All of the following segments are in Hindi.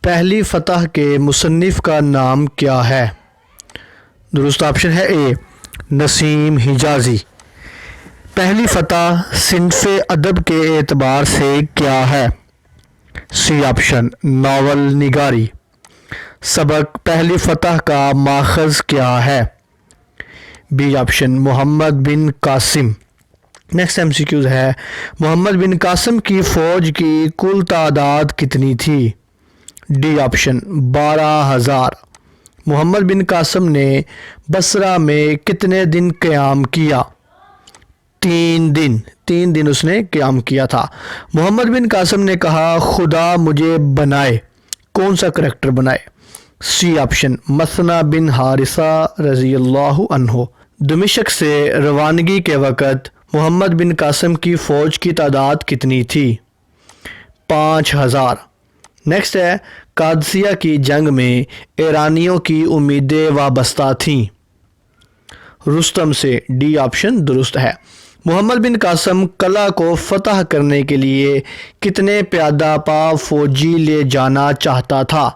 पहली फतह के मुसन्निफ़ का नाम क्या है? दुरुस्त ऑप्शन है ए नसीम हिजाज़ी। पहली फतह सिन्फ़े अदब के एतबार से क्या है? सी ऑप्शन नावल निगारी। सबक पहली फतह का माखज़ क्या है? B option Muhammad bin Qasim. Next MCQs है, मोहम्मद बिन कासिम की फ़ौज की कुल तादाद कितनी थी? D option 12,000। मोहम्मद बिन कासिम ने बसरा में कितने दिन क़याम किया? 3 दिन उसने क़याम किया था। मोहम्मद बिन कासिम ने कहा, खुदा मुझे बनाए, कौन सा करैक्टर बनाए? सी ऑप्शन मसना बिन हारिसा रज़ी अल्लाहु अन्हो। दमिश्क से रवानगी के वक़्त मोहम्मद बिन कासिम की फ़ौज की तादाद कितनी थी? 5,000। नेक्स्ट है, कादसिया की जंग में ईरानियों की उम्मीदें वाबस्ता थीं। रुस्तम से। डी ऑप्शन दुरुस्त है। मोहम्मद बिन कासिम कला को फतह करने के लिए कितने प्यादा पा फौजी ले जाना चाहता था?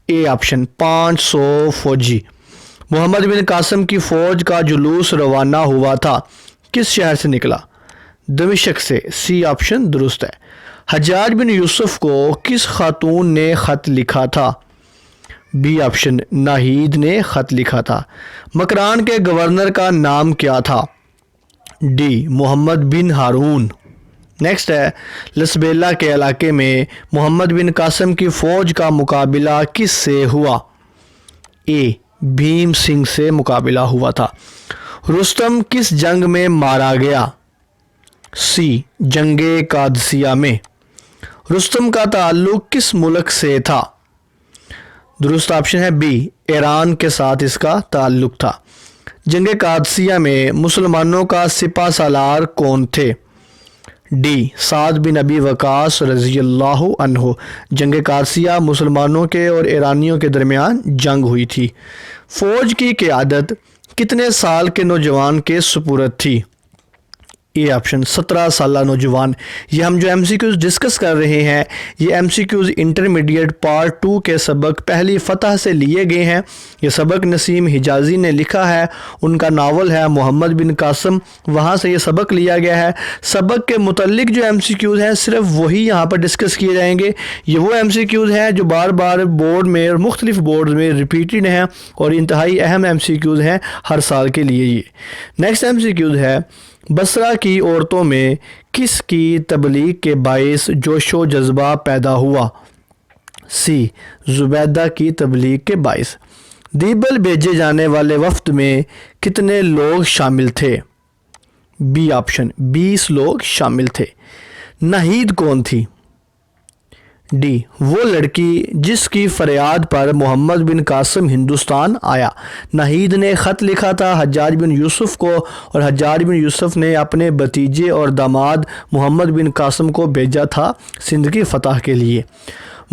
ए ऑप्शन 500 फौजी। मोहम्मद बिन कासिम की फ़ौज का जुलूस रवाना हुआ था, किस शहर से निकला? दमिश्क से। सी ऑप्शन दुरुस्त है। हज्जाज बिन यूसुफ को किस खातून ने ख़त लिखा था? बी ऑप्शन नाहीद ने ख़त लिखा था। मकरान के गवर्नर का नाम क्या था? डी मोहम्मद बिन हारून। नेक्स्ट है, लसबेला के इलाके में मोहम्मद बिन कासिम की फ़ौज का मुकाबला किस से हुआ? ए भीम सिंह से मुकाबला हुआ था। रुस्तम किस जंग में मारा गया? सी जंगे कादसिया में। रुस्तम का ताल्लुक किस मुल्क से था? दुरुस्त ऑप्शन है बी ईरान के साथ इसका ताल्लुक था। जंगे कादसिया में मुसलमानों का सिपा सालार कौन थे? डी साद बिन अबी वकास रज़ी अल्लाहु अन्हो। जंगे कादसिया मुसलमानों के और ईरानियों के दरमियान जंग हुई थी। फ़ौज की क़यादत कितने साल के नौजवान के सुपुर्द थी? ये ऑप्शन 17 साल नौजवान। ये हम जो एमसीक्यूज़ डिस्कस कर रहे हैं, ये एमसीक्यूज़ इंटरमीडिएट पार्ट 2 के सबक पहली फ़तह से लिए गए हैं। ये सबक नसीम हिजाज़ी ने लिखा है, उनका नावल है मोहम्मद बिन कासिम, वहाँ से ये सबक लिया गया है। सबक के मुतल्लिक जो एमसीक्यूज़ हैं सिर्फ वही यहाँ पर डिस्कस किए जाएंगे। ये वो एमसीक्यूज़ हैं जो बार बार बोर्ड में और मुख्तलिफ बोर्ड में रिपीटेड हैं और इंतहाई अहम एमसीक्यूज़ हैं हर साल के लिए। ये नेक्स्ट एमसीक्यूज़ है, बसरा की औरतों में किसकी तबलीग के बाइस जोशो जज्बा पैदा हुआ? सी जुबैदा की तबलीग के बाइस। दीबल भेजे जाने वाले वफ्द में कितने लोग शामिल थे? बी ऑप्शन 20 लोग शामिल थे। नाहीद कौन थी? डी वो लड़की जिसकी फरियाद पर मोहम्मद बिन कासिम हिंदुस्तान आया। नाहीद ने ख़त लिखा था हज्जाज बिन यूसुफ को और हज्जाज बिन यूसुफ ने अपने भतीजे और दामाद मोहम्मद बिन कासिम को भेजा था सिंध की फ़तह के लिए।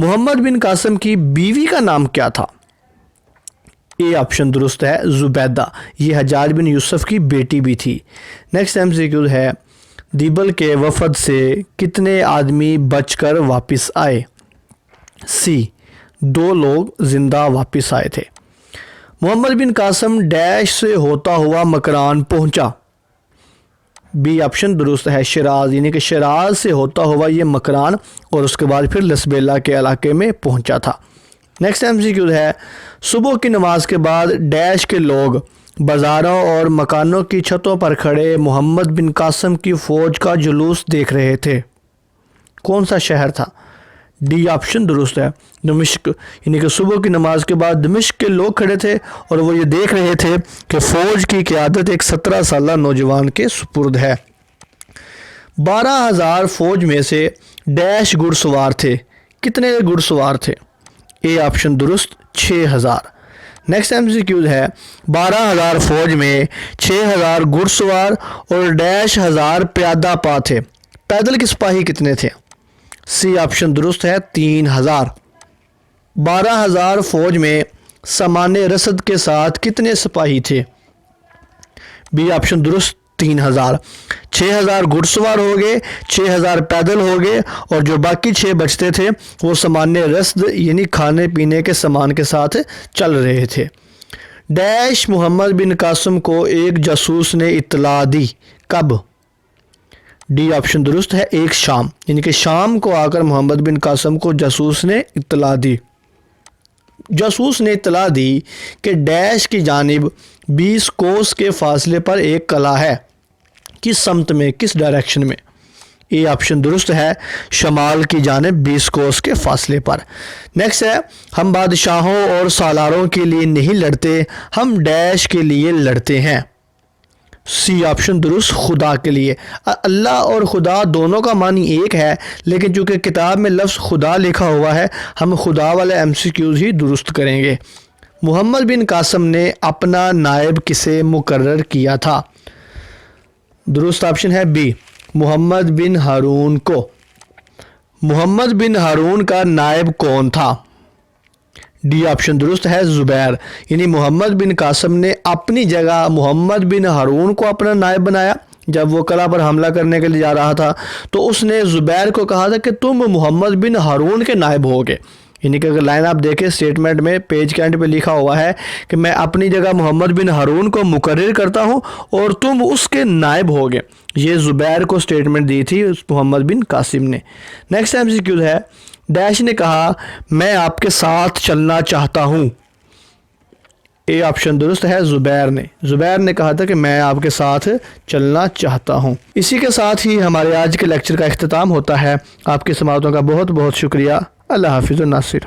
मोहम्मद बिन कासिम की बीवी का नाम क्या था? ए ऑप्शन दुरुस्त है जुबैदा। ये हज्जाज बिन यूसुफ की बेटी भी थी। नेक्स्ट एमसीक्यू है, दीबल के वफद से कितने आदमी बचकर वापस आए? सी 2 लोग जिंदा वापस आए थे। मोहम्मद बिन कासिम डैश से होता हुआ मकरान पहुंचा। बी ऑप्शन दुरुस्त है शिराज, यानी कि शिराज से होता हुआ ये मकरान और उसके बाद फिर लसबेला के इलाके में पहुंचा था। नेक्स्ट एमसीक्यू है, सुबह की नमाज के बाद डैश के लोग बाज़ारों और मकानों की छतों पर खड़े मोहम्मद बिन कासिम की फ़ौज का जुलूस देख रहे थे। कौन सा शहर था? डी ऑप्शन दुरुस्त है दमिश्क, यानी कि सुबह की नमाज के बाद दमिश्क के लोग खड़े थे और वो ये देख रहे थे कि फ़ौज की क़यादत एक 17 साल नौजवान के सुपुर्द है। 12,000 फ़ौज में से डैश घुड़सवार थे। कितने घुड़सवार थे? ए ऑप्शन दुरुस्त 6,000। नेक्स्ट एमसीक्यूज है, 12,000 फ़ौज में 6,000 घुड़सवार और डैश हज़ार प्यादा पा थे। पैदल के सिपाही कितने थे? सी ऑप्शन दुरुस्त है 3,000। 12,000 फ़ौज में सामान्य रसद के साथ कितने सिपाही थे? बी ऑप्शन दुरुस्त 3000। 6000 घुड़सवार हो गए, 6000 पैदल हो गए और जो बाकी 6 बचते थे वो सामान्य रस्द यानी खाने पीने के सामान के साथ चल रहे थे। डैश मोहम्मद बिन कासिम को एक जासूस ने इत्तला दी, कब? डी ऑप्शन दुरुस्त है, एक शाम, यानी कि शाम को आकर मोहम्मद बिन कासिम को जासूस ने इत्तला दी। जासूस ने इत्तला दी कि डैश की जानिब 20 कोस के फासले पर एक कला है, किस समत में, किस डायरेक्शन में? ये ऑप्शन दुरुस्त है, शमाल की जानिब 20 कोस के फासले पर। नेक्स्ट है, हम बादशाहों और सालारों के लिए नहीं लड़ते, हम डैश के लिए लड़ते हैं। सी ऑप्शन दुरुस्त, खुदा के लिए। अल्लाह और खुदा दोनों का मानी एक है, लेकिन चूंकि किताब में लफ्ज़ खुदा लिखा हुआ है हम खुदा वाले MCQs ही दुरुस्त करेंगे। मोहम्मद बिन कासिम ने अपना नायब किसे मुकर्रर किया था? दुरुस्त ऑप्शन है बी, मोहम्मद बिन हारून को। मोहम्मद बिन हारून का नायब कौन था? डी ऑप्शन दुरुस्त है, ज़ुबैर, यानी मोहम्मद बिन कासिम ने अपनी जगह मोहम्मद बिन हारून को अपना नायब बनाया। जब वो कला पर हमला करने के लिए जा रहा था तो उसने ज़ुबैर को कहा था कि तुम मोहम्मद बिन हारून के नायब होगे। यानी कि अगर लाइन आप देखें स्टेटमेंट में पेज के एंड पे लिखा हुआ है कि मैं अपनी जगह मोहम्मद बिन हारून को मुकर्रर करता हूँ और तुम उसके नायब होगे। ये ज़ुबैर को स्टेटमेंट दी थी उस मोहम्मद बिन कासिम ने। नेक्स्ट MCQ है, डैश ने कहा मैं आपके साथ चलना चाहता हूँ। ए ऑप्शन दुरुस्त है, ज़ुबैर ने कहा था कि मैं आपके साथ चलना चाहता हूँ। इसी के साथ ही हमारे आज के लेक्चर का इख्तिताम होता है। आपकी समाअतों का बहुत बहुत शुक्रिया। अल्लाह हाफिज़ नासिर।